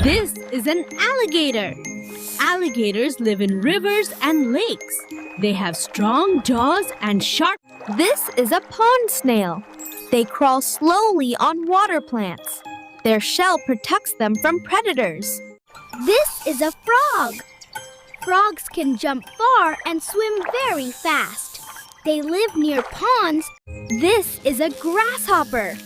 This is an alligator. Alligators live in rivers and lakes. They have strong jaws and sharp. This is a pond snail. They crawl slowly on water plants. Their shell protects them from predators. This is a frog. Frogs can jump far and swim very fast. They live near ponds. This is a grasshopper.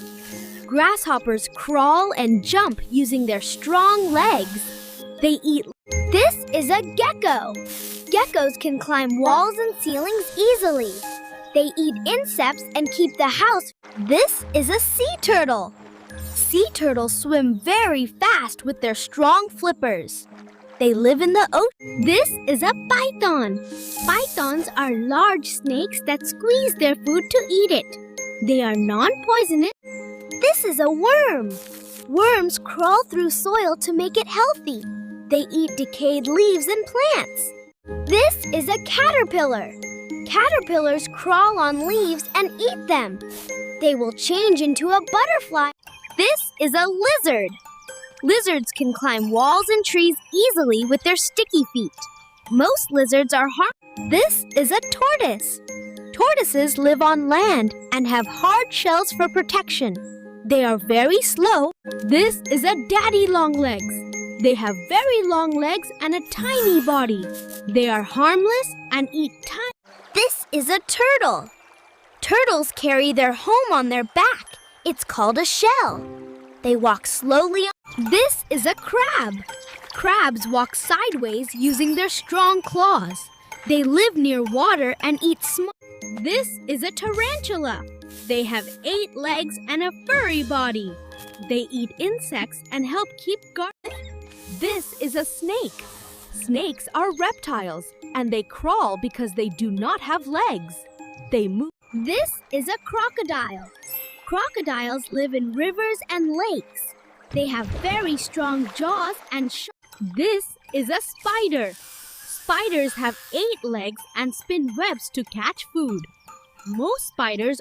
Grasshoppers crawl and jump using their strong legs. They eat. This is a gecko. Geckos can climb walls and ceilings easily. They eat insects and keep the house. This is a sea turtle. Sea turtles swim very fast with their strong flippers. They live in the ocean. This is a python. Pythons are large snakes that squeeze their food to eat it. They are non-poisonous. This is a worm. Worms crawl through soil to make it healthy. They eat decayed leaves and plants. This is a caterpillar. Caterpillars crawl on leaves and eat them. They will change into a butterfly. This is a lizard. Lizards can climb walls and trees easily with their sticky feet. Most lizards are harmless. This is a tortoise. Tortoises live on land and have hard shells for protection. They are very slow. This is a daddy longlegs. They have very long legs and a tiny body. They are harmless and eat tiny. This is a turtle. Turtles carry their home on their back. It's called a shell. They walk slowly. This is a crab. Crabs walk sideways using their strong claws. They live near water and eat small. This is a tarantula. They have 8 legs and a furry body. They eat insects and help keep guard. This is a snake. Snakes are reptiles and they crawl because they do not have legs. They move. This is a crocodile. Crocodiles live in rivers and lakes. They have very strong jaws and This is a spider. Spiders have 8 legs and spin webs to catch food. Most spiders are